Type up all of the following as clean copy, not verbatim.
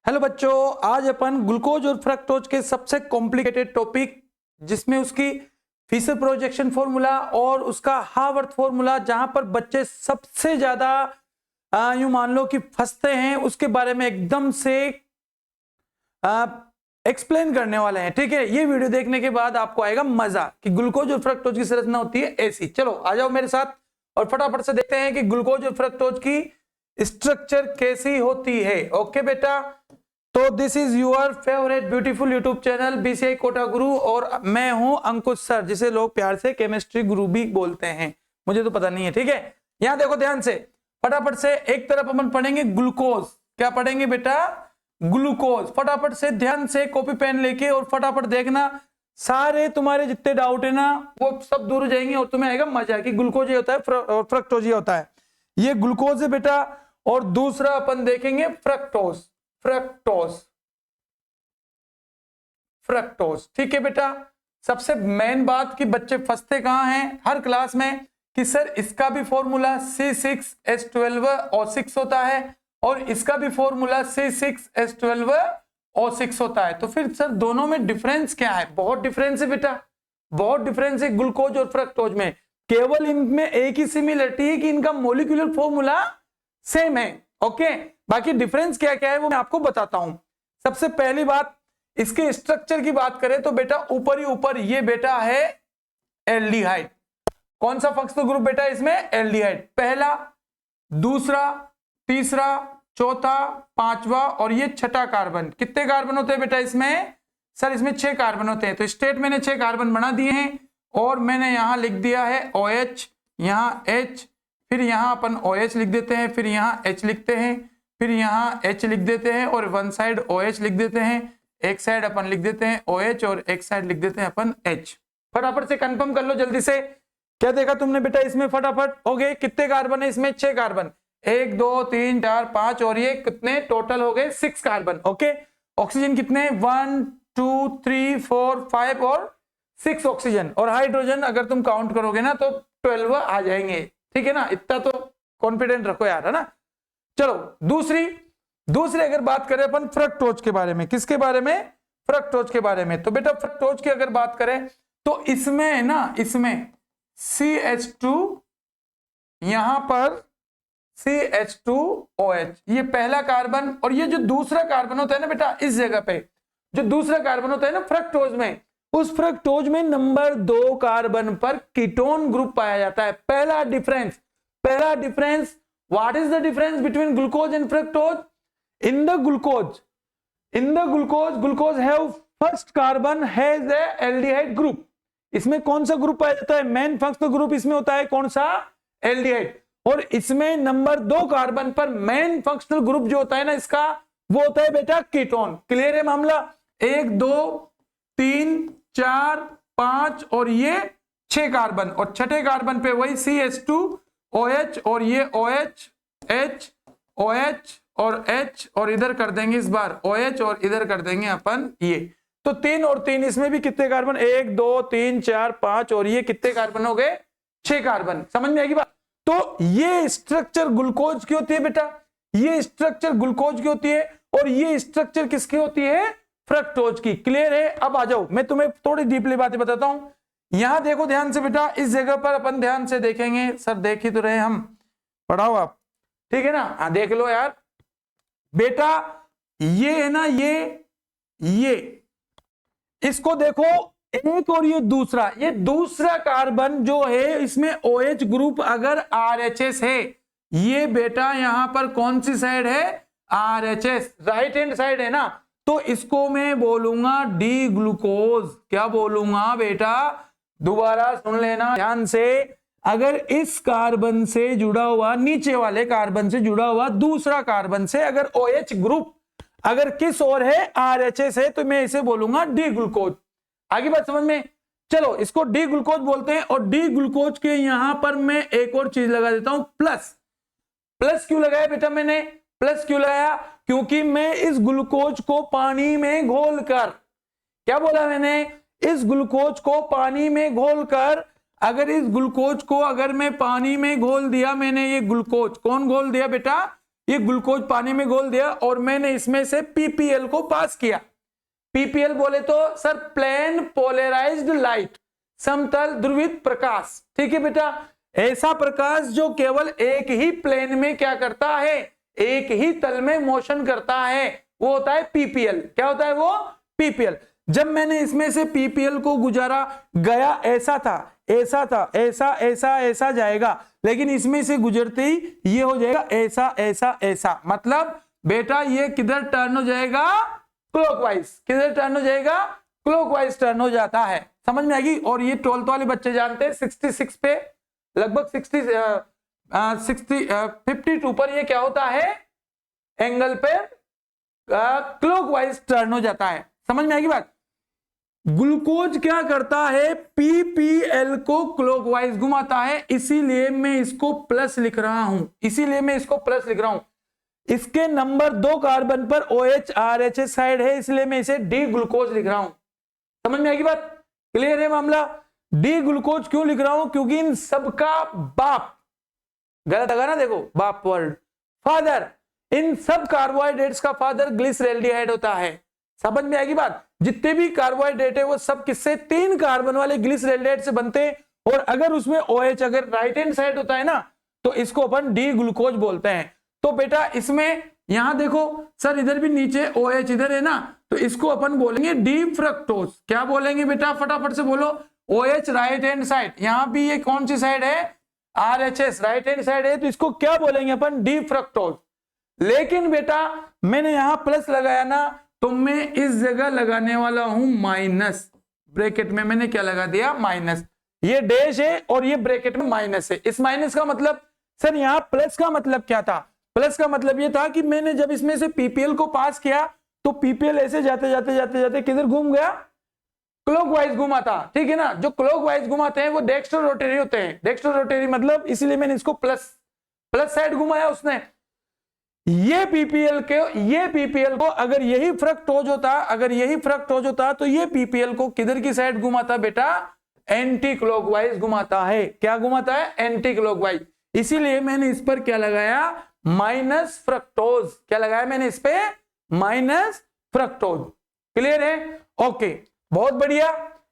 Hello बच्चों, आज अपन glucose और फ्रक्टोज के सबसे कॉम्प्लिकेटेड टॉपिक जिसमें उसकी फिशर प्रोजेक्शन फॉर्मूला और उसका हावर्थ फॉर्मूला, जहां पर बच्चे सबसे ज्यादा यूं मान लो कि फंसते हैं, उसके बारे में एकदम से एक्सप्लेन करने वाले हैं। ठीक है, ये वीडियो देखने के बाद आपको आएगा मजा कि ग्लूकोज और फ्रक्टोज की संरचना होती है ऐसी। चलो आ जाओ मेरे साथ और फटाफट से देखते हैं कि ग्लूकोज और फ्रक्टोज की स्ट्रक्चर कैसी होती है। ओके बेटा, तो this is your favourite beautiful YouTube channel BCI Kota Guru और मैं हूं अंकुश सर, जिसे लोग प्यार से केमिस्ट्री गुरु भी बोलते हैं। मुझे तो पता नहीं है। ठीक है, यहां देखो ध्यान से, फटाफट से एक तरफ अपन पढ़ेंगे ग्लूकोज। क्या पढ़ेंगे बेटा? ग्लूकोज। फटाफट से ध्यान से कॉपी पेन लेके और फटाफट देखना, सारे तुम्हारे जितने डाउट है ना वो सब दूर हो जाएंगे और तुम्हें आएगा मजा कि ग्लूकोज ये होता है और फ्रक्टोज ये होता है। ये ग्लूकोज है बेटा, और दूसरा अपन देखेंगे फ्रक्टोज। फ्रक्टोज फ्रक्टोज ठीक है बेटा। सबसे मेन बात कि बच्चे फंसते कहां हैं हर क्लास में कि सर इसका भी फॉर्मूला C6H12O6 होता है और इसका भी फॉर्मूला C6H12O6 होता है। तो फिर सर दोनों में डिफरेंस क्या है? बहुत डिफरेंस है बेटा, बहुत डिफरेंस है ग्लूकोज और फ्रक्टोज में। केवल इनमें एक ही सिमिलरिटी है कि इनका मॉलिक्यूलर फॉर्मूला सेम है। ओके, बाकी डिफरेंस क्या क्या है वो मैं आपको बताता हूं। सबसे पहली बात, इसके स्ट्रक्चर की बात करें तो बेटा ऊपर ही ऊपर ये बेटा है एल्डिहाइड। कौन सा फंक्शनल ग्रुप बेटा इसमें? एल्डिहाइड। पहला, दूसरा, तीसरा, चौथा, पांचवा और ये छठा कार्बन। कितने कार्बन होते हैं बेटा इसमें? सर इसमें 6 कार्बन होते हैं। तो स्टेट मैंने 6 कार्बन बना दिए हैं और मैंने यहां लिख दिया है OH, यहां H, फिर यहां अपन OH लिख देते हैं, फिर यहां H लिखते हैं, फिर यहां H लिख देते हैं और वन साइड OH लिख देते हैं। एक साइड अपन लिख देते हैं OH और एक साइड लिख देते हैं अपन H। फटाफट से कंफर्म कर लो जल्दी से। क्या देखा तुमने बेटा इसमें? फटाफट हो गए। कितने कार्बन है इसमें? 6 कार्बन। 1 2 3 4 5 और ये कितने टोटल हो गए? 6 कार्बन। ओके, ऑक्सीजन कितने? 1 2 3 4 5 और 6 ऑक्सीजन। और हाइड्रोजन अगर तुम काउंट करोगे ना तो 12 आ जाएंगे। ठीक है ना, इतना तो कॉन्फिडेंट रखो यार, है ना। चलो दूसरी अगर बात करें अपन फ्रक्टोज के बारे में। किसके बारे में? फ्रक्टोज के बारे में। तो बेटा फ्रक्टोज की अगर बात करें तो इसमें है ना, इसमें CH2, यहां पर CH2OH, ये पहला कार्बन। और ये जो दूसरा कार्बन होता है ना बेटा, इस जगह पे जो दूसरा कार्बन होता है ना फ्रक्टोज में, उस फ्रक्टोज में नंबर 2 कार्बन पर कीटोन ग्रुप पाया जाता है। पहला difference what is the difference between glucose and fructose? In the glucose have first carbon has a aldehyde group। इसमें कौन सा ग्रुप पाया जाता है? मेन फंक्शनल ग्रुप इसमें होता है कौन सा? एल्डिहाइड। और इसमें नंबर 2 कार्बन पर मेन फंक्शनल ग्रुप जो होता है ना इसका, वो होता है बेटा कीटोन। क्लियर है मामला? 1 2 3 4 5 और ये 6 कार्बन, और छठे कार्बन पे वही CH2OH और ये OH H OH और H और इधर कर देंगे इस बार OH और इधर कर देंगे अपन ये। तो 3 और 3, इसमें भी कितने कार्बन? 1 2 3 4 5 और ये कितने कार्बन हो गए? 6 कार्बन। समझ में आएगी बात? तो ये स्ट्रक्चर ग्लूकोज की होती है बेटा, ये स्ट्रक्चर ग्लूकोज की होती है और ये स्ट्रक्चर किसकी होती है? फ्रक्टोज की। क्लियर है? अब आ जाओ, मैं तुम्हें थोड़ी डीपली बातें बताता हूं। यहां देखो ध्यान से बेटा, इस जगह पर अपन ध्यान से देखेंगे। सर देख ही तो रहे हम, पढ़ाओ आप, ठीक है ना। हाँ देख लो यार बेटा, ये है ना, ये इसको देखो, एक और ये दूसरा कार्बन जो है इसमें OH ग्रुप अगर RHS है, ये बेटा यहां पर कौन सी साइड है? RHS, राइट हैंड साइड है ना। तो इसको मैं बोलूंगा डी ग्लूकोज। क्या बोलूंगा बेटा? दोबारा सुन लेना ध्यान से। अगर इस कार्बन से जुड़ा हुआ, नीचे वाले कार्बन से जुड़ा हुआ दूसरा कार्बन से अगर OH ग्रुप अगर किस और है? RHS है, तो मैं इसे बोलूंगा डी ग्लूकोज। आगे बात समझ में? चलो इसको डी ग्लूकोज बोलते हैं। और डी ग्लूकोज के यहां पर मैं एक और चीज लगा देता हूं, प्लस। प्लस क्यों लगाया बेटा मैंने? प्लस क्यों लगाया? क्योंकि मैं इस ग्लूकोज को पानी में घोलकर, क्या बोला मैंने? इस ग्लूकोज को पानी में घोलकर, अगर इस ग्लूकोज को अगर मैं पानी में घोल दिया मैंने, ये ग्लूकोज कौन घोल दिया बेटा? ये ग्लूकोज पानी में घोल दिया और मैंने इसमें से पीपीएल को पास किया। पीपीएल बोले तो सर प्लेन पोलराइज्ड लाइट, समतल ध्रुवित प्रकाश। ठीक है बेटा, ऐसा प्रकाश जो केवल एक ही प्लेन में क्या करता है, एक ही तल में मोशन करता है, वो होता है पीपीएल। क्या होता है वो, पीपीएल। जब मैंने इसमें से पीपीएल को गुजारा, गया ऐसा था, ऐसा था, ऐसा ऐसा ऐसा जाएगा, लेकिन इसमें से गुजरते ही ये हो जाएगा ऐसा ऐसा ऐसा। मतलब बेटा ये किधर टर्न हो जाएगा, क्लॉकवाइज। किधर टर्न हो जाएगा, क्लॉकवाइज टर्न हो जाता है। समझ में आएगी। और ये 12th वाले बच्चे जानते हैं 66 पे लगभग 52 पर ये क्या होता है, एंगल पे क्लॉकवाइज टर्न हो जाता है। समझ में आएगी बात। ग्लूकोज क्या करता है, पीपीएल को क्लॉकवाइज घुमाता है, इसीलिए मैं इसको प्लस लिख रहा हूं, इसीलिए मैं इसको प्लस लिख रहा हूं। इसके नंबर 2 कार्बन पर OH RHS साइड है, इसलिए मैं इसे डी ग्लूकोज लिख रहा हूं। समझ में आएगी बात, क्लियर है मामला। डी ग्लूकोज क्यों लिख रहा हूं, क्योंकि इन सबका बाप, गलत लगा ना, देखो बाप वर्ड, फादर, इन सब कार्बोहाइड्रेट्स का फादर ग्लिसरॉल्डिहाइड होता है। समझ में आएगी बात। जितने भी कार्बोहाइड्रेट है वो सब किससे, 3 कार्बन वाले ग्लिसरॉल्डिहाइड से बनते हैं। और अगर उसमें OH अगर राइट हैंड साइड होता है ना, तो इसको अपन डी ग्लूकोज बोलते हैं। तो बेटा इसमें यहां देखो सर, इधर भी नीचे OH इधर है ना, तो इसको अपन बोलेंगे डी फ्रक्टोज। क्या बोलेंगे बेटा, फटाफट से बोलो। OH राइट हैंड साइड, यहां भी ये कौन सी साइड है, RHS राइट हैंड साइड है, तो इसको क्या बोलेंगे अपन, डी फ्रक्टोज। लेकिन बेटा मैंने यहां प्लस लगाया ना, तो मैं इस जगह लगाने वाला हूं माइनस। ब्रैकेट में मैंने क्या लगा दिया, माइनस। ये डैश है और ये ब्रैकेट में माइनस है। इस माइनस का मतलब सर, यहां प्लस का मतलब क्या था, प्लस का मतलब ये था कि मैंने जब इसमें से पीपीएल को पास किया, तो पीपीएल ऐसे जाते जाते जाते जाते किधर घूम गया, क्लॉकवाइज घुमा था। ठीक है ना, जो क्लॉकवाइज घुमाते हैं वो डेक्स्ट्रो रोटरी होते हैं। डेक्स्ट्रो रोटरी मतलब, इसलिए मैंने इसको प्लस साइड घुमाया उसने। ये पीपीएल को अगर यही फ्रक्टोज होता, अगर यही फ्रक्टोज होता, तो ये पीपीएल को किधर की साइड घुमाता बेटा, एंटी क्लॉकवाइज घुमाता है। क्या घुमाता है, एंटी क्लॉकवाइज। इसीलिए मैंने इस पर क्या लगाया, माइनस फ्रक्टोज। क्या लगाया मैंने इस पे, माइनस फ्रक्टोज। क्लियर है, ओके, बहुत बढ़िया।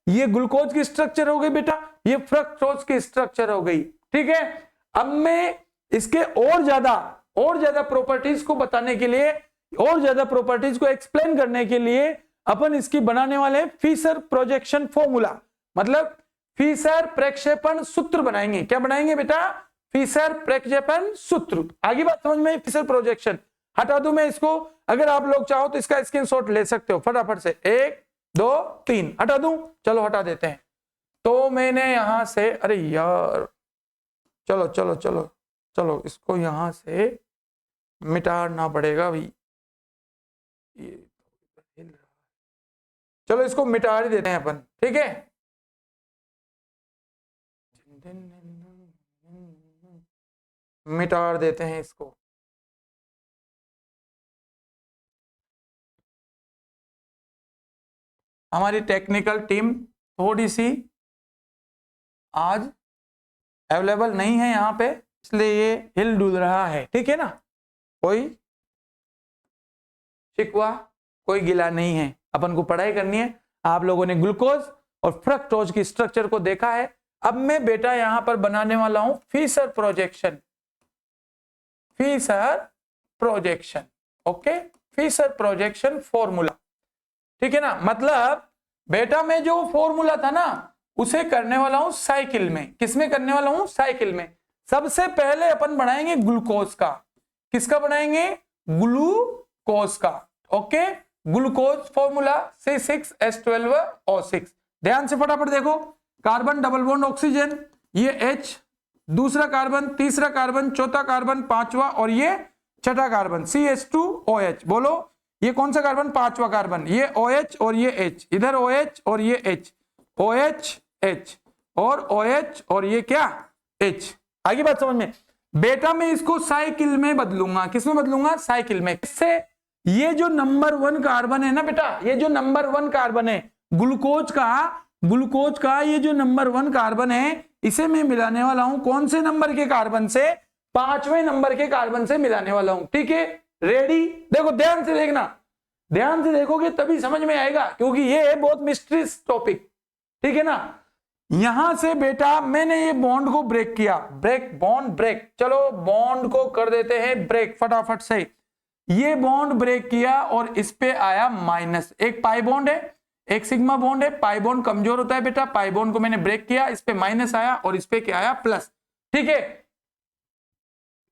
ये ग्लूकोज की स्ट्रक्चर हो गई बेटा, ये फ्रक्टोज की स्ट्रक्चर हो गई। ठीक है, अब मैं इसके और ज्यादा प्रॉपर्टीज को बताने के लिए, और ज्यादा प्रॉपर्टीज को एक्सप्लेन करने के लिए अपन इसकी बनाने वाले फिशर प्रोजेक्शन फॉर्मूला, मतलब फिशर प्रक्षेपण सूत्र बनाएंगे। क्या बनाएंगे बेटा, फिशर प्रक्षेपण सूत्र। आगे बात समझ में, फिशर प्रोजेक्शन। हटा दूं मैं इसको, अगर आप लोग चाहो तो इसका स्क्रीनशॉट ले सकते हो फटाफट से। 1 2 3 हटा दूं, चलो हटा देते हैं। तो मैंने यहां से, अरे यार, चलो चलो चलो चलो, इसको यहां से मिटाना पड़ेगा भाई, चलो इसको मिटा ही देते हैं अपन। ठीक है, मिटा देते हैं इसको। हमारी टेक्निकल टीम थोड़ी सी आज अवेलेबल नहीं है यहाँ पे, इसलिए ये हिल डुल रहा है। ठीक है ना, कोई शिकवा, कोई गिला नहीं है। अपन को पढ़ाई करनी है। आप लोगों ने ग्लूकोज और फ्रक्टोज की स्ट्रक्चर को देखा है। अब मैं बेटा यहां पर बनाने वाला हूं Fischer projection. Fischer projection, okay, Fischer projection formula. ठीक है ना, मतलब बेटा मैं जो फॉर्मूला था ना, उसे करने वाला हूं साइकिल में। किसमें करने वाला हूं, साइकिल में। सबसे पहले अपन बनाएंगे ग्लूकोज का। किसका बनाएंगे, ग्लूकोज का। Okay, glucose formula C6H12O6। ध्यान से फटाफट देखो, कार्बन डबल बॉन्ड ऑक्सीजन, ये H, दूसरा कार्बन, तीसरा कार्बन, चौथा कार्बन, पांचवा और ये छठा कार्बन CH2OH। बोलो ये कौन सा कार्बन, पांचवा कार्बन। ये OH और ये H, इधर OH और ये H, OH H और OH और ये क्या, H। आगे बात समझ में। बेटा मैं इसको साइकिल में बदलूंगा। किसमें बदलूंगा, साइकिल में। किससे, ये जो नंबर 1 कार्बन है ना बेटा, ये जो नंबर 1 कार्बन है ग्लूकोज का ये जो नंबर 1 कार्बन है, इसे मैं मिलाने वाला हूं कौन से नंबर के कार्बन से, 5वें नंबर के कार्बन से मिलाने वाला हूं। ठीक है, रेडी? देखो ध्यान से देखना, ध्यान से देखोगे तभी समझ में आएगा, क्योंकि ये है बहुत मिस्ट्रीज टॉपिक। ठीक है ना? यहां से बेटा मैंने ये बॉन्ड को ब्रेक किया, ब्रेक बॉन्ड ब्रेक, चलो बॉन्ड को कर देते हैं ब्रेक फटाफट से। ये बॉन्ड ब्रेक किया और इस पे आया माइनस, एक पाई बॉन्ड है, एक सिग्मा बॉन्ड है, पाई बॉन्ड कमजोर होता है बेटा, पाई बॉन्ड को मैंने ब्रेक किया, इस पे माइनस आया और इस पे क्या आया? प्लस। ठीक है,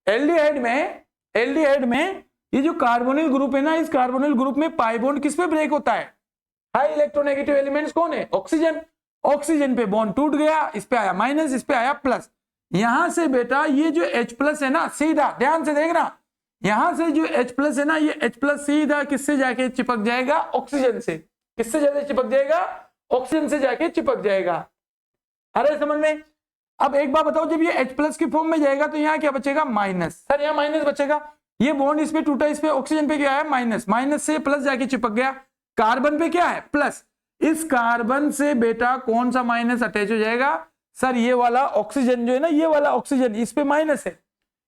एल्डिहाइड में ये जो कार्बोनिल ग्रुप है ना, इस कार्बोनिल ग्रुप में पाई बॉन्ड किस पे ब्रेक होता है? हाई इलेक्ट्रोनेगेटिव एलिमेंट्स कौन है? ऑक्सीजन। ऑक्सीजन पे बॉन्ड टूट गया, इस पे आया माइनस, इस पे आया प्लस। यहां से बेटा ये जो H प्लस है ना, सीधा ध्यान से देखना, यहां से जो H प्लस है ना, ये H प्लस सीधा किससे जाके चिपक जाएगा? ऑक्सीजन से। किससे जाके चिपक जाएगा? ऑक्सीजन से जाके चिपक जाएगा। अरे समझ में? अब एक बात बताओ, जब ये H प्लस की फॉर्म में जाएगा तो यहाँ क्या बचेगा? माइनस। सर यहाँ माइनस बचेगा, ये बॉन्ड इस पे टूटा, इस पे ऑक्सीजन पे क्या है? माइनस, माइनस से प्लस जाके चिपक गया, कार्बन पे क्या है? प्लस। इस कार्बन से बेटा कौन सा माइनस अटैच हो जाएगा? सर ये वाला ऑक्सीजन जो है ना, ये वाला ऑक्सीजन, इस पे माइनस है,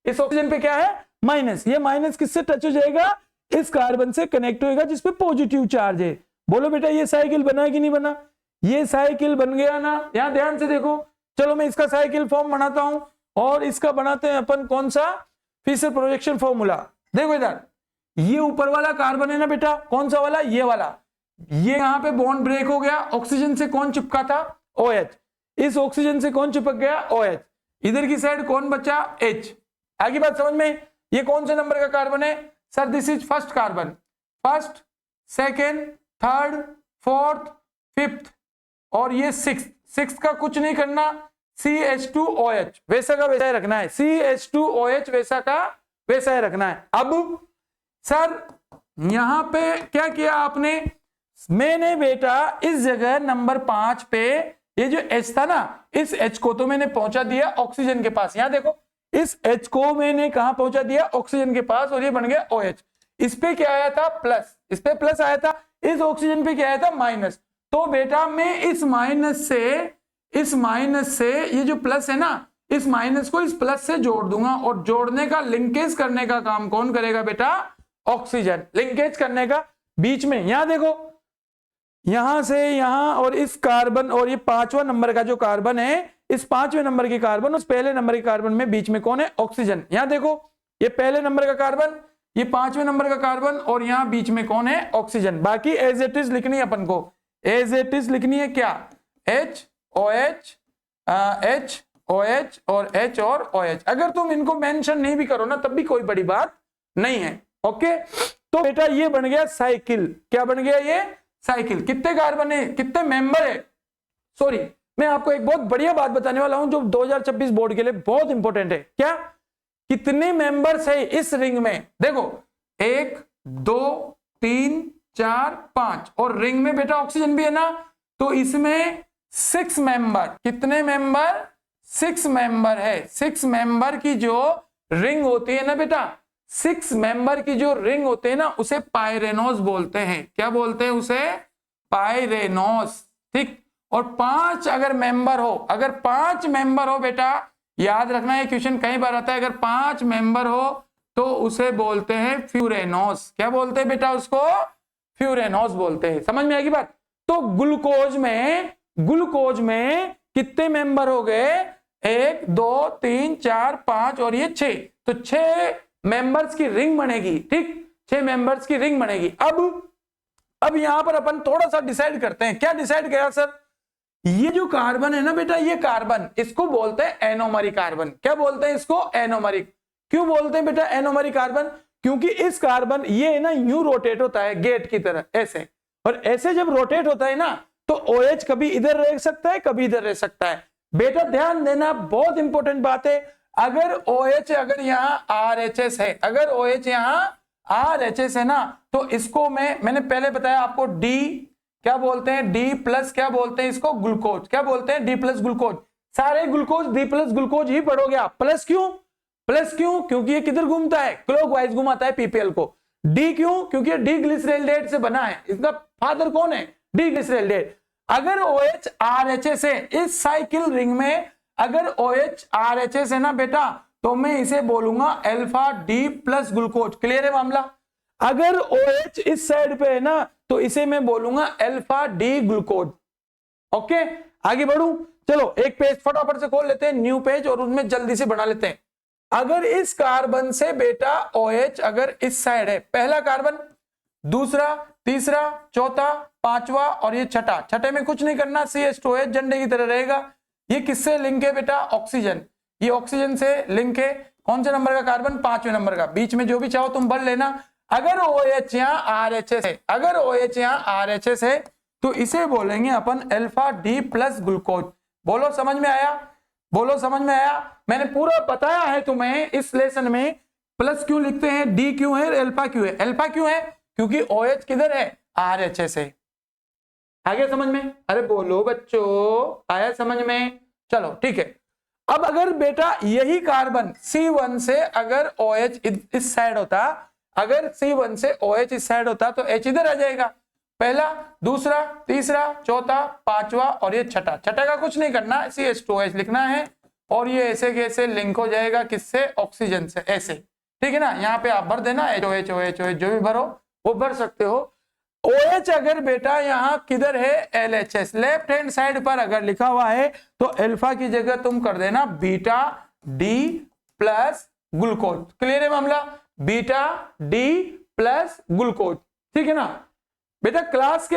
इस ऑक्सीजन पे क्या है? माइनस। ये माइनस किससे टच हो जाएगा? इस कार्बन से कनेक्ट होएगा जिसपे पॉजिटिव चार्ज है। बोलो बेटा ये साइकिल बना कि नहीं बना? ये साइकिल बन गया ना? यहां ध्यान से देखो, चलो मैं इसका साइकिल फॉर्म बनाता हूं और इसका बनाते हैं अपन कौन सा? Fischer projection formula. देखो इधर, ये ऊपर वाला कार्बन है ना बेटा, कौन सा वाला? ये वाला। ये यहां पे बॉन्ड ब्रेक हो गया, ऑक्सीजन से कौन चिपका था? OH। इस ऑक्सीजन से कौन चिपक गया? OH। इधर की साइड कौन बचा? H। आगे बात समझ में? ये कौन से नंबर का कार्बन है? Sir this is first carbon, first, second, third, fourth, fifth और ये सिक्स्थ। सिक्स्थ का कुछ नहीं करना, CH2OH वैसा का वैसा ही रखना है, CH2OH वैसा का वैसा ही रखना है। अब सर यहां पे क्या किया आपने? मैंने बेटा इस जगह नंबर 5 पे ये जो H था ना, इस H को तो मैंने पहुंचा दिया ऑक्सीजन के पास। यहां देखो, इस H को मैंने कहां पहुंचा दिया? ऑक्सीजन के पास, और ये बन गया OH। इस पे क्या आया था? प्लस। इस पे प्लस आया था, इस ऑक्सीजन पे क्या आया था? माइनस। तो बेटा मैं इस माइनस से ये जो प्लस है ना, इस माइनस को इस प्लस से जोड़ दूंगा, और जोड़ने का, लिंकेज करने का काम कौन करेगा बेटा? ऑक्सीजन। लिंकेज करने का बीच में, यहां देखो, यहां से यहां, और इस कार्बन और ये 5वां नंबर का जो कार्बन है, इस 5वें नंबर के कार्बन उस पहले नंबर के कार्बन में बीच में कौन है? ऑक्सीजन। यहां देखो, ये पहले नंबर का कार्बन, ये 5वें नंबर का कार्बन, और यहां बीच में कौन है? ऑक्सीजन। बाकी एज इट इज लिखनी है अपन को, एज इट इज लिखनी है क्या? HOH, HOH और H और OH। अगर तुम इनको मेंशन नहीं भी करो ना तब भी कोई बड़ी बात नहीं है। ओके, तो बेटा ये बन गया साइकिल। क्या बन गया? ये साइकिल। कितने कार्बन है? कितने मेंबर है? सॉरी, मैं आपको एक बहुत बढ़िया बात बताने वाला हूं जो 2026 बोर्ड के लिए बहुत इंपॉर्टेंट है। क्या? कितने मेंबर्स है इस रिंग में? देखो 1 2 3 4 5, और रिंग में बेटा ऑक्सीजन भी है ना, तो इसमें 6 मेंबर। कितने मेंबर? 6 मेंबर है। 6 मेंबर की जो रिंग होती है ना बेटा, 6 मेंबर की जो रिंग होते हैं ना, उसे पाइरेनोस बोलते हैं। क्या बोलते हैं उसे? पाइरेनोस। ठीक। और 5 अगर मेंबर हो, अगर 5 मेंबर हो बेटा, याद रखना ये क्वेश्चन कई बार आता है, अगर 5 मेंबर हो तो उसे बोलते हैं फ्यूरेनोस। क्या बोलते हैं बेटा उसको? फ्यूरेनोस बोलते हैं। समझ में आएगी बात? तो ग्लूकोज में कितने मेंबर हो गए? 1 2 3 4 5 और ये 6, तो 6 मेंबर्स की रिंग बनेगी। ठीक, 6 मेंबर्स की रिंग बनेगी। अब यहां पर अपन थोड़ा सा डिसाइड करते हैं। क्या डिसाइड किया सर? ये जो कार्बन है ना बेटा, ये कार्बन, इसको बोलते हैं एनोमरिक कार्बन। क्या बोलते हैं इसको? एनोमरिक। क्यों बोलते हैं बेटा एनोमरिक कार्बन? क्योंकि इस कार्बन ये है ना, यूं रोटेट होता है गेट की तरह, ऐसे, और ऐसे जब रोटेट होता है ना, तो OH कभी इधर रह सकता है, कभी इधर रह सकता है। बेटा ध्यान देना, बहुत इंपॉर्टेंट बात है। अगर OH अगर यहाँ RHS है, अगर OH यहाँ RHS है ना, तो इसको मैंने पहले बताया आपको, D क्या बोलते हैं? D प्लस क्या बोलते हैं इसको? ग्लूकोज। क्या बोलते हैं? D plus glucose. सारे ग्लूकोज D प्लस ग्लूकोज ही पढ़ोगे आप। प्लस क्यों? प्लस क्यों? क्योंकि ये किधर घूमता है? क्लॉकवाइज घुमाता है PPL को। D क्यों? क्योंकि डी ग्लिसरॉल्डेट से बना है। इसका फादर कौन है? डी ग्लिसरॉल्डेट। अगर OH RHS है इस साइकिल रिंग में, अगर OH RHS है ना बेटा, तो मैं इसे बोलूंगा alpha D plus glucose. Clear है मामला? अगर OH इस साइड पे है ना तो इसे मैं बोलूंगा अल्फा डी ग्लूकोज। ओके, आगे बढ़ू, चलो एक पेज फटाफट से खोल लेते हैं, न्यू पेज, और उसमें जल्दी से बना लेते हैं। अगर इस कार्बन से बेटा OH अगर इस साइड है, पहला कार्बन, दूसरा, तीसरा, चौथा, पांचवा और ये छठा, छठे में कुछ नहीं करना, CH2OH झंडे की तरह रहेगा। ये किससे लिंक है बेटा? ऑक्सीजन। ये ऑक्सीजन से लिंक है। कौन से नंबर का कार्बन? 5वें नंबर का। बीच में जो भी चाहो तुम भर लेना। अगर OH यहाँ RHS है, अगर OH यहाँ RHS है तो इसे बोलेंगे अपन अल्फा डी प्लस ग्लूकोज। बोलो समझ में आया? बोलो समझ में आया? मैंने पूरा बताया है तुम्हें इस लेसन में, प्लस क्यों लिखते हैं, डी क्यों है, अल्फा क्यों है। अल्फा क्यों है? क्योंकि OH किधर है? RHS है। आगे समझ में? अरे बोलो बच्चों, आया समझ में? चलो ठीक है। अब अगर बेटा यही कार्बन C1 से अगर OH इस साइड होता, अगर C1 से OH इस साइड होता तो H इधर आ जाएगा। पहला, दूसरा, तीसरा, चौथा, पांचवा और ये छठा। छठा का कुछ नहीं करना, CH2OH लिखना है और ये ऐसे कैसे लिंक हो जाएगा, किससे? ऑक्सीजन से, ऐसे। ठीक है ना? यहाँ पे आप भर देना OH OH OH, जो भी भरो वो भर सकते हो। OH अगर बेटा यहाँ किधर है? LHS, लेफ्ट हैंड साइड पर अगर लिखा हुआ है तो अल्फा की जगह तुम कर देना beta D plus glucose. Clear है मामला? Beta D plus glucose. ठीक है ना बेटा? क्लास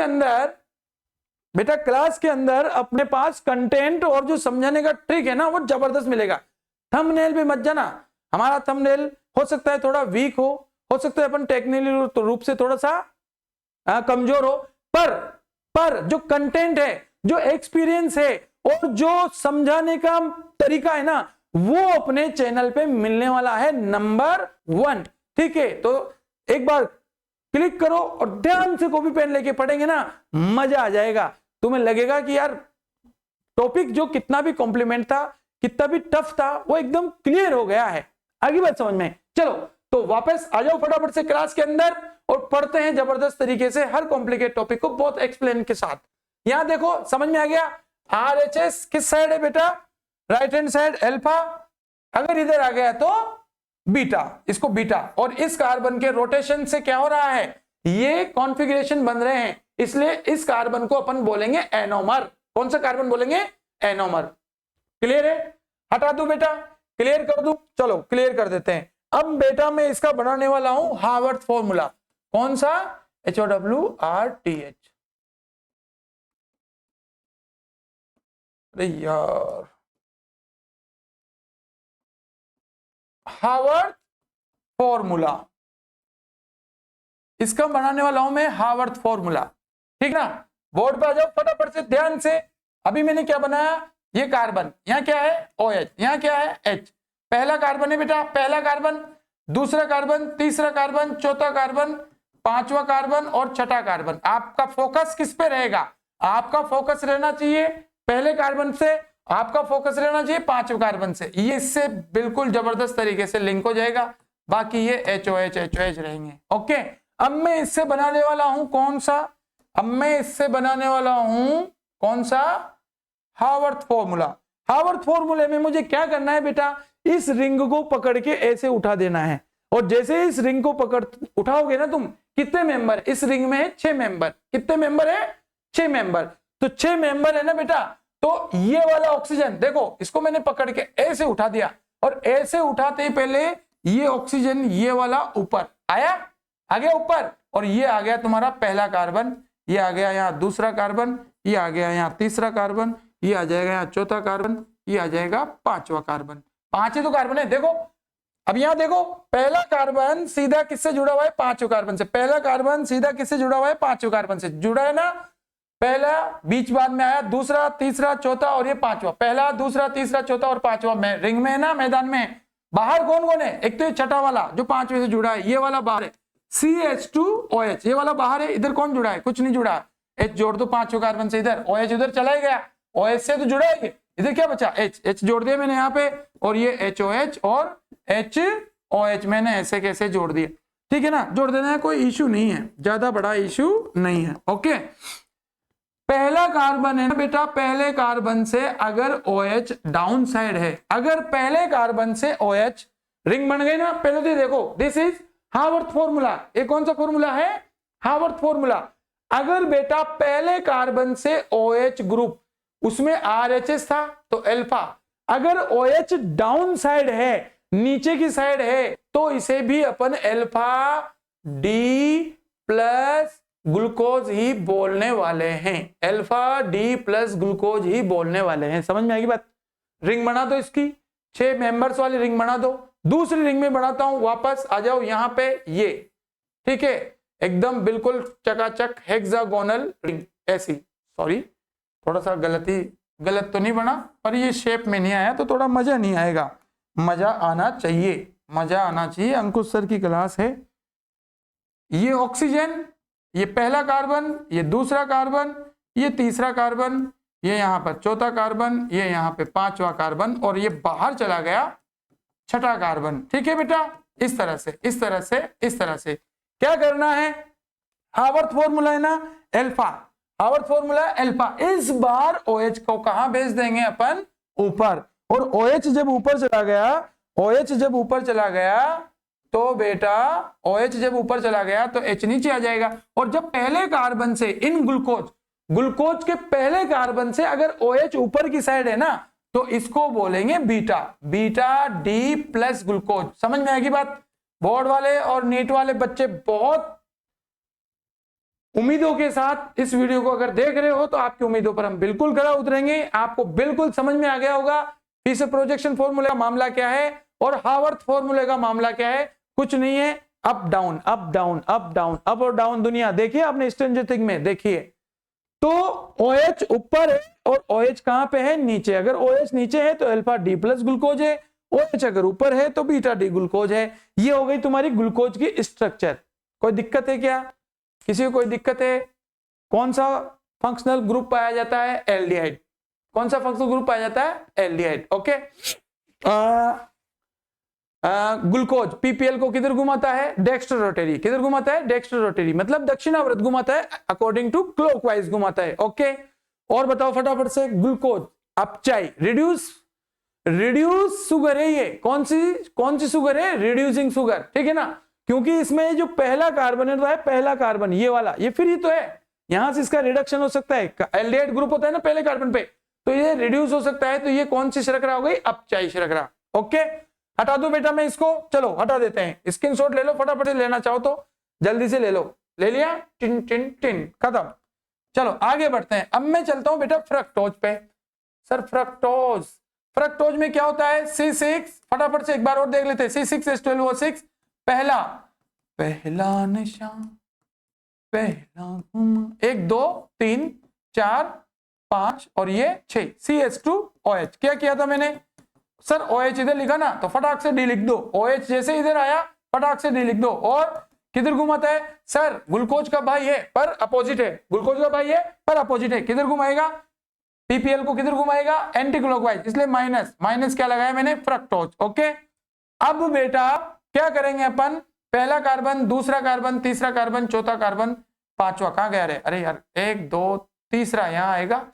के अंदर अपने पास कंटेंट और जो समझाने का ट्रिक है ना वो जबरदस्त मिलेगा। थंबनेल पे मत जाना, हमारा थंबनेल हो सकता है थोड़ा वीक हो सकता है अपन टेक्निकल रूप से थोड़ा सा कमजोर हो, पर जो कंटेंट है, जो एक्सपीरियंस है और जो समझाने का तरीका है ना वो अपने चैनल पे मिलने वाला है नंबर 1। ठीक है, तो एक बार क्लिक करो और ध्यान से कॉपी पेन लेके पढ़ेंगे ना, मजा आ जाएगा। तुम्हें लगेगा कि यार टॉपिक जो कितना भी कॉम्प्लीमेंट था, कितना भी टफ था, वो एकदम क्लियर हो गया है। आगे बात समझ में? चलो तो वापस आ जाओ फटाफट से क्लास के अंदर और पढ़ते हैं जबरदस्त तरीके से हर कॉम्प्लिकेट टॉपिक को बहुत एक्सप्लेन के साथ। यहां देखो, समझ में आ गया? RHS किस साइड है बेटा? राइट हैंड साइड अल्फा, अगर इधर आ गया तो बीटा, इसको बीटा। और इस कार्बन के रोटेशन से क्या हो रहा है? ये कॉन्फ़िगरेशन बन रहे हैं, इसलिए इस कार्बन को अपन बोलेंगे एनोमर। कौन सा कार्बन बोलेंगे? एनोमर। क्लियर है? हटा दू बेटा, क्लियर कर दू? चलो क्लियर कर देते हैं। अब बेटा मैं इसका बनाने वाला हूं हार्वर्थ फॉर्मूला। कौन सा? HOWRTH। अरे यार, हार्वर्थ फॉर्मूला, इसका बनाने वाला हूं मैं हार्वर्थ फॉर्मूला। ठीक ना? बोर्ड पे आ जाओ फटाफट से ध्यान से। अभी मैंने क्या बनाया? ये कार्बन, यहां क्या है? OH, यहां क्या है? H। पहला कार्बन है बेटा, पहला कार्बन, दूसरा कार्बन, तीसरा कार्बन, चौथा कार्बन, पांचवा कार्बन और छठा कार्बन। आपका फोकस किस पे रहेगा? आपका फोकस रहना चाहिए पहले कार्बन से, आपका फोकस रहना चाहिए पांचवें कार्बन से। ये इससे बिल्कुल जबरदस्त तरीके से लिंक हो जाएगा। बाकी ये HOH HOH रहेंगे। ओके, अब मैं इससे बनाने वाला हूं कौन सा? अब मैं इससे बनाने वाला हूं कौन सा? हार्वर्थ फॉर्मूला। हार्वर्थ फॉर्मूले में मुझे क्या करना है बेटा? इस रिंग को पकड़ के ऐसे उठा देना है, और जैसे इस रिंग को पकड़ उठाओगे ना तुम, कितने मेंबर इस रिंग में है? 6 मेंबर। कितने मेंबर है? 6 मेंबर। तो 6 मेंबर है ना बेटा, तो ये वाला ऑक्सीजन देखो, इसको मैंने पकड़ के ऐसे उठा दिया, और ऐसे उठाते ही पहले ये ऑक्सीजन ये वाला ऊपर आया, आ गया ऊपर, और ये आ गया तुम्हारा पहला कार्बन, ये आ गया यहाँ दूसरा कार्बन, ये आ गया यहाँ तीसरा कार्बन, ये आ जाएगा यहाँ चौथा कार्बन, ये आ जाएगा पांचवा कार्बन। 5 ही तो कार्बन है। देखो अब यहाँ देखो, पहला कार्बन सीधा किससे जुड़ा हुआ है? पांचवें कार्बन से। पहला कार्बन सीधा किससे जुड़ा हुआ है? पांचवें कार्बन से जुड़ा है ना। पहला बीच बाद में आया, दूसरा, तीसरा, चौथा और ये पांचवा। पहला, दूसरा, तीसरा, चौथा और पांचवा में रिंग में है ना, मैदान में। बाहर कौन कौन है? एक तो ये छठा वाला जो पांचवें से जुड़ा है, ये वाला बाहर है, CH2OH, ये वाला बाहर है। इधर कौन जुड़ा है? कुछ नहीं जुड़ा। H जोड़ दो पांचवें कार्बन से, इधर OH उधर चला ही गया, OH से तो जुड़ा है, इधर क्या बचा? H जोड़ दिया मैंने यहाँ पे, और ये HOH और HOH मैंने ऐसे कैसे जोड़ दिया। ठीक है ना? जोड़ देना है, कोई इश्यू नहीं है, ज्यादा बड़ा इश्यू नहीं है। ओके, पहला कार्बन है ना बेटा, पहले कार्बन से अगर OH डाउन साइड है, अगर पहले कार्बन से OH रिंग बन गई ना, पहले तो देखो दिस इज हावर्थ फॉर्मूला। ये कौन सा फॉर्मूला है? Haworth formula. अगर बेटा पहले कार्बन से OH ग्रुप उसमें RHS था तो अल्फा, अगर OH डाउन साइड है, नीचे की साइड है, तो इसे भी अपन अल्फा डी प्लस ग्लूकोज ही बोलने वाले हैं, अल्फा डी प्लस ग्लूकोज ही बोलने वाले हैं। समझ में आएगी बात? रिंग बना दो इसकी, 6 मेंबर्स वाली रिंग बना दो। दूसरी रिंग में बनाता हूं, वापस आ जाओ यहां पे, ये ठीक है, एकदम बिल्कुल चकाचक हेक्सागोनल रिंग ऐसी। सॉरी, थोड़ा सा गलत तो नहीं बना, पर ये शेप में नहीं आया तो थोड़ा मजा नहीं आएगा, मजा आना चाहिए, मजा आना चाहिए। अंकुश सर की क्लास है। ये ऑक्सीजन, ये पहला कार्बन, ये दूसरा कार्बन, ये तीसरा कार्बन, ये यहां पर चौथा कार्बन, ये यहां पे पांचवा कार्बन, और ये बाहर चला गया छठा कार्बन। ठीक है बेटा, इस तरह से, इस तरह से, इस तरह से क्या करना है? हावर्थ फॉर्मूला है ना अल्फा, हावर्थ फॉर्मूला अल्फा। इस बार OH को कहां भेज देंगे अपन? ऊपर। और OH जब ऊपर चला गया, OH जब ऊपर चला गया तो बेटा OH जब ऊपर चला गया तो H नीचे आ जाएगा। और जब पहले कार्बन से इन ग्लूकोज के पहले कार्बन से अगर OH ऊपर की साइड है ना, तो इसको बोलेंगे beta, beta D plus glucose. समझ में आएगी बात? बोर्ड वाले और नीट वाले बच्चे बहुत उम्मीदों के साथ इस वीडियो को अगर देख रहे हो तो आपकी उम्मीदों पर हम बिल्कुल खरा उतरेंगे। आपको बिल्कुल समझ में आ गया होगा फिर से प्रोजेक्शन फॉर्मूले का मामला क्या है और हावर्थ फॉर्मूले का मामला क्या है। कुछ नहीं है, up down up down up down, up और डाउन दुनिया देखिए आपने स्ट्रेंजर थिंग्स में देखिए। तो OH ऊपर है और OH कहां पे है? नीचे। अगर OH नीचे है तो अल्फा डी प्लस ग्लूकोज है, OH अगर ऊपर है तो बीटा डी ग्लूकोज है। ये हो गई तुम्हारी ग्लूकोज की स्ट्रक्चर। कोई दिक्कत है क्या? किसी को कोई दिक्कत है? कौन सा फंक्शनल ग्रुप पाया जाता है? एल्डिहाइड। कौन सा फंक्शनल ग्रुप पाया जाता है? एल्डिहाइड। ओके। ग्लूकोज PPL को किधर घुमाता है? Dextro rotary. किधर घुमाता है? डेक्स्ट्रो रोटरी, मतलब दक्षिणावर्त घुमाता है, अकॉर्डिंग टू क्लॉकवाइज घुमाता है। ओके। और बताओ फटाफट से, ग्लूकोज अपचाई, रिड्यूस सुगर है। ये कौन सी सुगर है? Reducing sugar. ठीक है ना, क्योंकि इसमें जो पहला कार्बन है, पहला कार्बन ये वाला, ये फ्री तो है, यहां से इसका रिडक्शन हो सकता है। एल्डिहाइड ग्रुप होता है ना पहले कार्बन पे, तो ये रिड्यूस हो सकता है। तो ये कौन सी शर्करा हो गई? अपचाई शर्करा। ओके, हटा दो बेटा मैं इसको, चलो हटा देते हैं। स्क्रीनशॉट ले लो फटाफट से, लेना चाहो तो जल्दी से ले लो। ले लिया? टिन टिन टिन, खत्म। चलो आगे बढ़ते हैं। अब मैं चलता हूं बेटा फ्रक्टोज पे। सर फ्रक्टोज में क्या होता है? C6, फटाफट से एक बार और देख लेते हैं। C6H12O6, पहला निशान, पहला 1 2 3 4 5 और ये 6 CH2OH। क्या किया था मैंने? सर OH इधर लिखा ना, तो फटाक से D लिख दो। OH जैसे इधर आया फटाक से D लिख दो। और किधर घुमाता है? सर ग्लूकोज का भाई है पर अपोजिट है, ग्लूकोज का भाई है पर अपोजिट है। किधर घुमाएगा? PPL को किधर घुमाएगा? एंटी क्लॉकवाइज, इसलिए माइनस क्या लगाया मैंने? फ्रक्टोज। ओके। अब बेटा क्या करेंगे अपन? पहला कार्बन, दूसरा कार्बन, तीसरा कार्बन, चौथा कार्बन, पांचवा कहां गया रे? अरे यार 1 2 तीसरा यहां आएगा,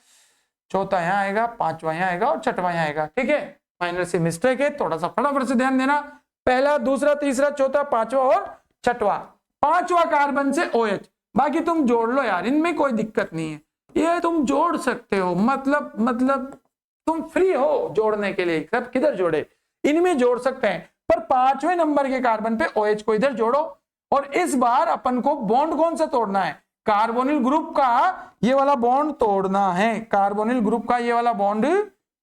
चौथा यहां आएगा, पांचवा यहां आएगा और छठवां यहां आएगा। ठीक है, माइनर से मिस्टेक है, थोड़ा सा फटाफट से ध्यान देना। पहला, दूसरा, तीसरा, चौथा, पांचवा और छठवा। पांचवा कार्बन से OH, बाकी तुम जोड़ लो यार, इनमें कोई दिक्कत नहीं है, ये तुम जोड़ सकते हो। मतलब तुम फ्री हो जोड़ने के लिए। सब किधर जोड़े? इनमें जोड़ सकते हैं, पर 5वें नंबर के कार्बन पे OH को इधर जोड़ो। और इस बार अपन को बॉन्ड कौन सा तोड़ना है? कार्बोनिल ग्रुप का ये वाला बॉन्ड तोड़ना है, कार्बोनिल ग्रुप का ये वाला बॉन्ड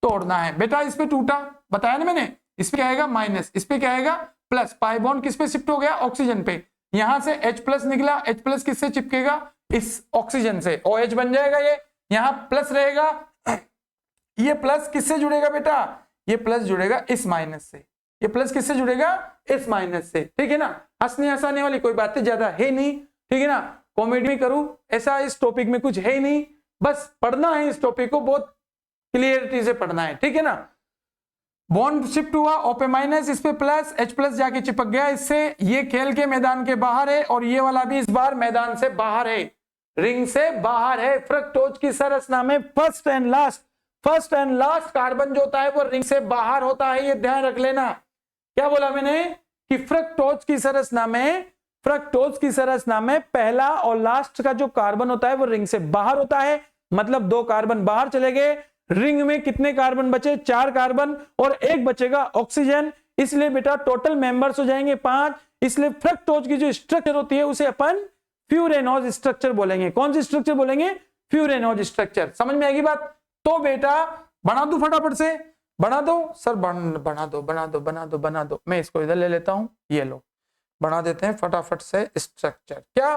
तोड़ना है। बेटा इस पे टूटा, बताया ना मैंने, इस पे क्या आएगा? माइनस, इस पे क्या आएगा? प्लस। पाई बॉन्ड किस पे शिफ्ट हो गया? ऑक्सीजन पे। यहां से H+ निकला, H+ किससे चिपकेगा? इस ऑक्सीजन से। OH बन जाएगा ये, यहां प्लस रहेगा, ये प्लस किससे जुड़ेगा बेटा? ये प्लस जुड़ेगा इस माइनस से। ये प्लस किससे जुड़ेगा? इस माइनस से। ठीक है ना, हंसने हंसाने वाली कोई बातें ज्यादा है नहीं। ठीक है ना, कॉमेडी में करूं ऐसा इस टॉपिक में कुछ है ही नहीं, बस पढ़ना है इस टॉपिक को, बहुत क्लियरिटी से पढ़ना है। ठीक है ना, बॉन्ड शिफ्ट हुआ, O पे माइनस, इस पे प्लस, H+ जाके चिपक गया इससे। ये खेल के मैदान के बाहर है और ये वाला भी इस बार मैदान से बाहर है। रिंग से बाहर है। फ्रक्टोज की संरचना में फर्स्ट एंड लास्ट कार्बन जो होता है वो रिंग से बाहर होता है, ये ध्यान रख लेना। क्या बोला मैंने कि फ्रक्टोज की संरचना में पहला और लास्ट का जो कार्बन होता है वो रिंग से बाहर होता है, मतलब 2 कार्बन बाहर चले गए। रिंग में कितने कार्बन बचे? 4 कार्बन और एक बचेगा ऑक्सीजन, इसलिए बेटा टोटल मेंबर्स हो जाएंगे 5। इसलिए फ्रक्टोज की जो स्ट्रक्चर होती है उसे अपन फ्यूरेनोज स्ट्रक्चर बोलेंगे। कौन सी स्ट्रक्चर बोलेंगे? फ्यूरेनोज स्ट्रक्चर। समझ में आएगी बात? तो बेटा बना दो, फटाफट से बना दो सर, बना दो। मैं इसको इधर ले लेता हूं, ये लो बना देते हैं फटाफट से स्ट्रक्चर। क्या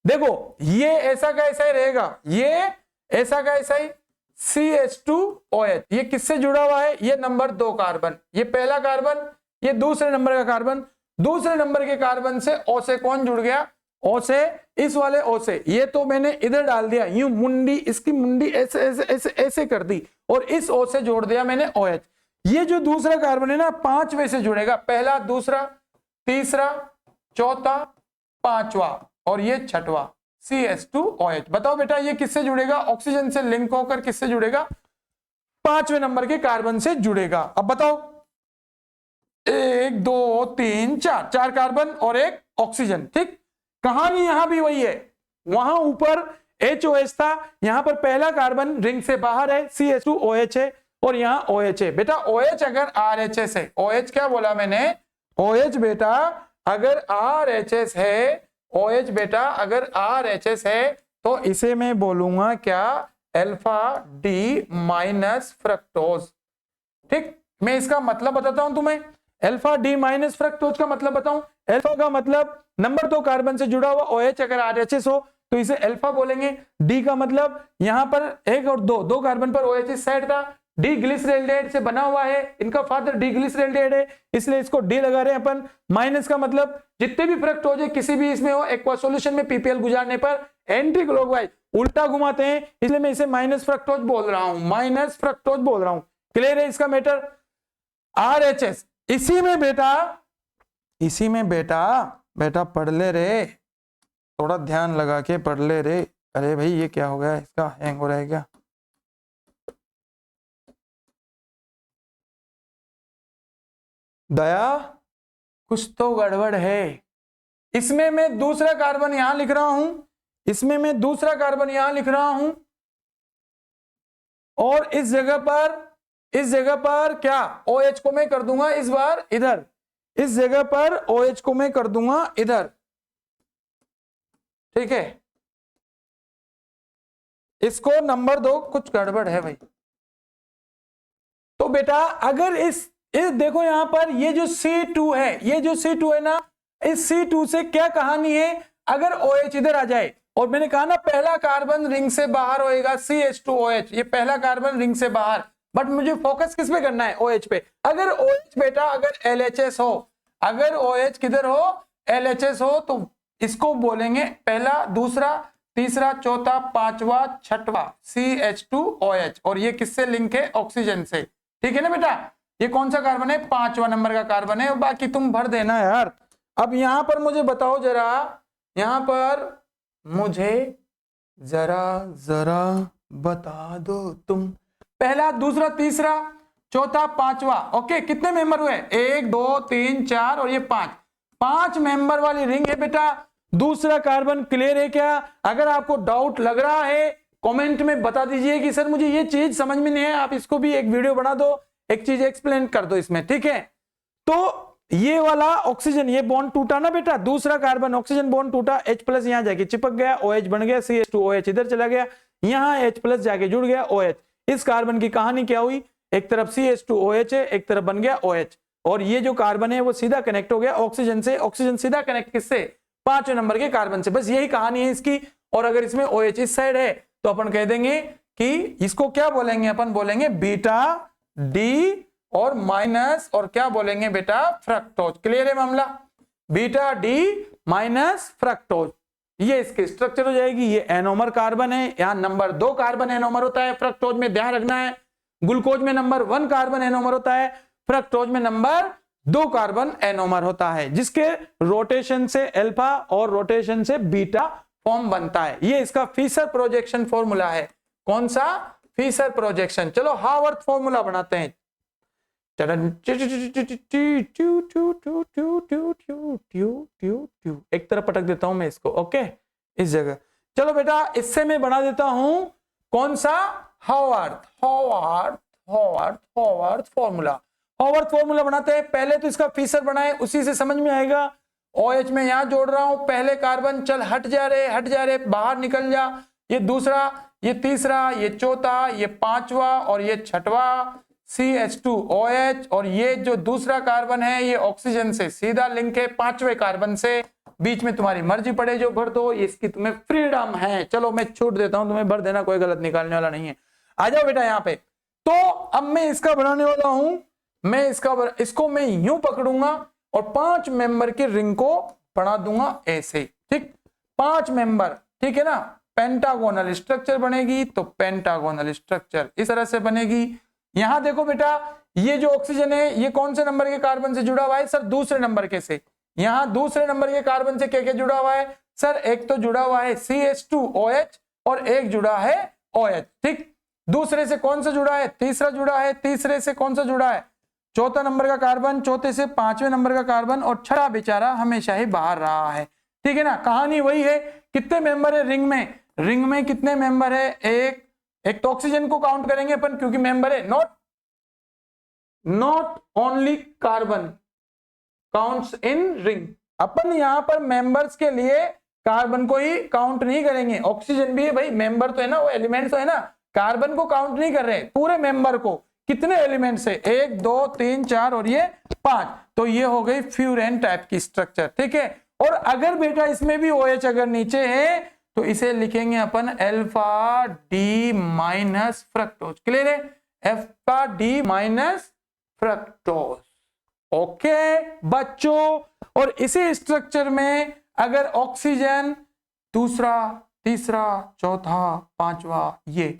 देखो, ये ऐसा का ऐसा ही रहेगा, ये ऐसा का ऐसा ही CH2OH। ये किससे जुड़ा हुआ है? ये नंबर 2 कार्बन, ये पहला कार्बन, ये दूसरे नंबर का कार्बन। दूसरे नंबर के कार्बन से O से कौन जुड़ गया? O से, इस वाले O से। ये तो मैंने इधर डाल दिया, यूं मुंडी, इसकी मुंडी ऐसे ऐसे ऐसे ऐसे कर दी और इस O से जोड़ दिया मैंने OH। ये जो दूसरा कार्बन है ना 5वें से जुड़ेगा, पहला, दूसरा, तीसरा, चौथा, 5वां और ये 6वां CH2OH। बताओ बेटा ये किससे जुड़ेगा? ऑक्सीजन से लिंक होकर किससे जुड़ेगा? 5वें नंबर के कार्बन से जुड़ेगा। अब बताओ 1 2 3 4 कार्बन और एक ऑक्सीजन। ठीक, कहानी यहां भी वही है। वहां ऊपर HOH था, यहां पर पहला कार्बन रिंग से बाहर है, CH2OH है और यहां OH है। बेटा OH अगर RHS है, OH क्या बोला मैंने? OH बेटा अगर RHS है, OH बेटा अगर RHS है तो इसे मैं बोलूंगा क्या? Alpha D minus fructose. ठीक, मैं इसका मतलब बताता हूं तुम्हें। अल्फा डी माइनस फ्रक्टोज का मतलब बताऊं। अल्फा का मतलब नंबर 2 कार्बन से जुड़ा हुआ OH अगर RHS हो तो इसे अल्फा बोलेंगे। डी का मतलब यहां पर 1 और 2 कार्बन पर OH साइड था, डी ग्लिसरॉल्डिहाइड से बना हुआ है, इनका फादर डी ग्लिसरॉल्डिहाइड है, इसलिए इसको डी लगा रहे हैं अपन। माइनस का मतलब जितने भी फ्रक्टोज है किसी भी इसमें हो, एक्वा सॉल्यूशन में PPL गुजारने पर एंटी क्लॉकवाइज उल्टा घुमाते हैं, इसलिए मैं इसे माइनस फ्रक्टोज बोल रहा हूं, माइनस फ्रक्टोज बोल रहा हूं। क्लियर है इसका मैटर? RHS इसी में बेटा पढ़ ले रे, थोड़ा ध्यान लगा के पढ़ ले रे। अरे भाई ये क्या हो गया, इसका हैंग हो रहा है क्या? दया कुछ तो गड़बड़ है। इसमें मैं दूसरा कार्बन यहां लिख रहा हूं, और इस जगह पर क्या OH को मैं कर दूंगा इस बार इधर, इस जगह पर OH को मैं कर दूंगा इधर। ठीक है, इसको नंबर 2, कुछ गड़बड़ है भाई। तो बेटा अगर इस देखो यहां पर ये जो C2 है ना, इस C2 से क्या कहानी है? अगर OH इधर आ जाए, और मैंने कहा ना पहला कार्बन रिंग से बाहर होएगा CH2OH, ये पहला कार्बन रिंग से बाहर, बट मुझे फोकस किस पे करना है? OH पे। अगर OH बेटा अगर LHS हो, अगर OH किधर हो? LHS हो, तो इसको बोलेंगे पहला, दूसरा, तीसरा, चौथा, 5वां, 6वां CH2OH, और ये किससे लिंक है? ऑक्सीजन से। ठीक है ना बेटा? ये कौन सा कार्बन है? 5वां नंबर का कार्बन है, और बाकी तुम भर देना यार। अब यहां पर मुझे बताओ जरा, यहां पर मुझे जरा बता दो तुम, पहला, दूसरा, तीसरा, चौथा, 5वां, ओके, कितने मेंबर हुए? 1 2 3 4 और ये 5 मेंबर वाली रिंग है बेटा। दूसरा कार्बन क्लियर है क्या? अगर आपको डाउट लग रहा है कमेंट में बता दीजिए कि सर मुझे ये चीज समझ में नहीं है, आप इसको भी एक वीडियो बना दो, एक चीज एक्सप्लेन कर दो इसमें। ठीक है, तो ये वाला ऑक्सीजन, ये बॉन्ड टूटा ना बेटा, दूसरा कार्बन ऑक्सीजन बॉन्ड टूटा, H+ यहां जाके चिपक गया, OH बन गया, CH2OH इधर चला गया, यहां H+ जाके जुड़ गया OH। इस कार्बन की कहानी क्या हुई? एक तरफ CH2OH है, एक तरफ बन गया OH, और ये जो कार्बन है वो सीधा कनेक्ट हो गया ऑक्सीजन से। ऑक्सीजन सीधा कनेक्ट किससे? 5वें नंबर के कार्बन से। बस यही कहानी है इसकी। और अगर इसमें OH इस साइड है तो अपन कह देंगे कि इसको क्या बोलेंगे? अपन बोलेंगे बीटा डी और माइनस, और क्या बोलेंगे बेटा? फ्रक्टोज। क्लियर है मामला? बीटा डी माइनस फ्रक्टोज, ये इसकी स्ट्रक्चर हो जाएगी। ये एनोमर कार्बन है, यहां नंबर 2 कार्बन एनोमर होता है फ्रक्टोज में, ध्यान रखना है। ग्लूकोज में नंबर 1 कार्बन एनोमर होता है, फ्रक्टोज में नंबर 2 कार्बन एनोमर होता है, जिसके रोटेशन से अल्फा और रोटेशन से बीटा फॉर्म बनता है। ये इसका फीसर प्रोजेक्शन फॉर्मूला है। कौन सा? Fisher projection. चलो हावर्थ फॉर्मूला बनाते हैं। एक तरफ पटक देता हूं मैं इसको, ओके, इस जगह। चलो बेटा इससे मैं बना देता हूं कौन सा? Haworth formula. हावर्थ फॉर्मूला बनाते हैं। पहले तो इसका फीसर बनाए, उसी से समझ में आएगा। OH में यहां जोड़ रहा हूं, पहले कार्बन चल हट जा रहे, बाहर निकल जा। ये दूसरा, ये तीसरा, ये चौथा, ये पांचवा और ये छठवा CH2OH। और ये जो दूसरा कार्बन है ये ऑक्सीजन से सीधा लिंक है, पांचवें कार्बन से। बीच में तुम्हारी मर्जी पड़े जो भर दो, इसकी तुम्हें फ्रीडम है। चलो मैं छूट देता हूं, तुम्हें भर देना, कोई गलत निकालने वाला नहीं है। आ जाओ बेटा यहाँ पे। तो अब मैं इसका बनाने वाला हूं। मैं इसको मैं यूं पकड़ूंगा और 5 मेंबर की रिंग को बना दूंगा ऐसे, ठीक। 5 मेंबर, ठीक है ना। पेंटागोनल स्ट्रक्चर बनेगी, तो पेंटागोनल स्ट्रक्चर इस तरह से बनेगी। यहां देखो बेटा, ये जो ऑक्सीजन है ये कौन से नंबर के कार्बन से जुड़ा हुआ है? सर दूसरे नंबर के से। यहां दूसरे नंबर के कार्बन से क्या क्या जुड़ा हुआ है? सर एक तो जुड़ा हुआ है CH2OH और एक जुड़ा है OH, ठीक। दूसरे से कौन सा जुड़ा है? तीसरा जुड़ा है। तीसरे से कौन सा जुड़ा है? चौथा नंबर का कार्बन। चौथे से 5वें नंबर का कार्बन। और छठा बेचारा हमेशा ही बाहर रहा है, ठीक है ना। कहानी वही है। कितने मेंबर है रिंग में? रिंग में कितने मेंबर है? एक तो ऑक्सीजन को काउंट करेंगे अपन क्योंकि मेंबर है। Not only carbon counts in ring. अपन यहां पर मेंबर्स के लिए कार्बन को ही काउंट नहीं करेंगे। ऑक्सीजन भी है भाई, मेंबर तो है ना, वो एलिमेंट तो है ना। कार्बन को काउंट नहीं कर रहे, पूरे मेंबर को। कितने एलिमेंट्स है? 1 2 3 4 और ये 5। तो ये हो गई फ्यूरेन टाइप की स्ट्रक्चर, ठीक है। और अगर बेटा इसमें भी OH अगर नीचे है तो इसे लिखेंगे अपन alpha D minus fructose. Clear है? Alpha D minus fructose, okay बच्चों। और इसी स्ट्रक्चर में अगर ऑक्सीजन दूसरा, तीसरा, चौथा, पांचवा, ये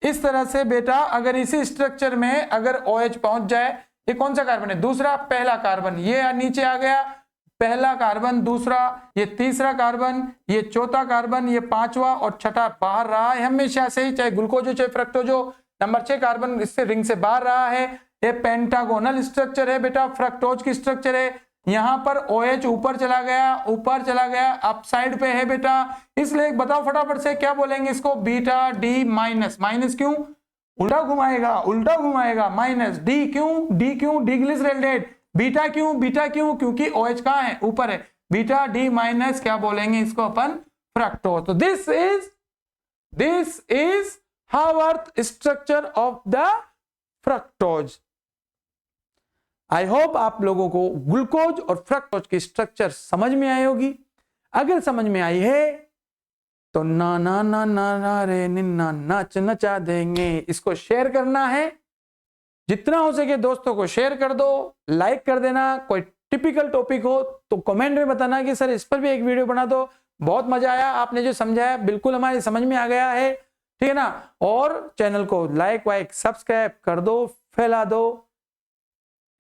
इस तरह से बेटा अगर इसी स्ट्रक्चर में अगर OH पहुंच जाए, ये कौन सा कार्बन है? दूसरा। पहला कार्बन ये नीचे आ गया, पहला कार्बन, दूसरा, ये तीसरा कार्बन, ये चौथा कार्बन, ये पांचवा और छठा बाहर रहा है हमेशा से ही, चाहे ग्लूकोज हो चाहे फ्रक्टोज हो। नंबर 6 कार्बन इससे रिंग से बाहर रहा है। ये पेंटागोनल स्ट्रक्चर है बेटा, फ्रक्टोज की स्ट्रक्चर है। यहां पर OH ऊपर चला गया, अप साइड पे है बेटा। इसलिए बताओ फटाफट से क्या बोलेंगे इसको? Beta D minus. माइनस क्यों? उल्टा घुमाएगा। माइनस डी क्यों? डी ग्लिसरॉल्डेट। बीटा क्यों? क्योंकि OH कहां है? ऊपर है। बीटा डी माइनस क्या बोलेंगे इसको अपन? फ्रक्टोज। तो this is Haworth structure of the fructose. I hope आप लोगों को ग्लूकोज और फ्रक्टोज की स्ट्रक्चर समझ में आई होगी। अगर समझ में आई है तो ना रे निन्ना नाच नचा देंगे। इसको शेयर करना है, जितना हो सके दोस्तों को शेयर कर दो, लाइक कर देना। कोई टिपिकल टॉपिक हो तो कमेंट में बताना कि सर इस पर भी एक वीडियो बना दो। बहुत मजा आया, आपने जो समझाया बिल्कुल हमारी समझ में आ गया है, ठीक है ना। और चैनल को लाइक सब्सक्राइब कर दो, फैला दो।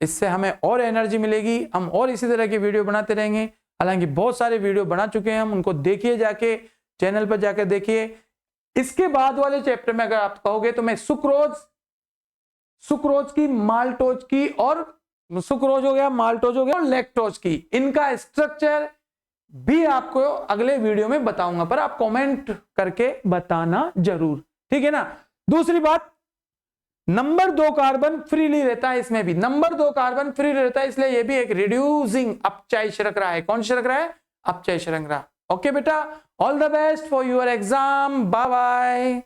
इससे हमें और एनर्जी मिलेगी, हम और इसी तरह की वीडियो बनाते रहेंगे। हालांकि बहुत सारे वीडियो बना चुके हैं हम, उनको देखिए, जाके चैनल पर जाकर देखिए। इसके बाद वाले चैप्टर में अगर आप कहोगे तो मैं सुक्रोज की, माल्टोज की, और सुक्रोज हो गया, माल्टोज हो गया और लैक्टोज की, इनका स्ट्रक्चर भी आपको अगले वीडियो में बताऊंगा। पर आप कमेंट करके बताना जरूर, ठीक है ना। दूसरी बात, नंबर 2 कार्बन फ्रीली रहता है, इसमें भी नंबर 2 कार्बन फ्री रहता है, इसलिए ये भी एक रिड्यूसिंग अपचाई शर्करा है। कौन शर्करा है? अपचाई शर्करा। ओके बेटा, all the best for your exam. Bye bye.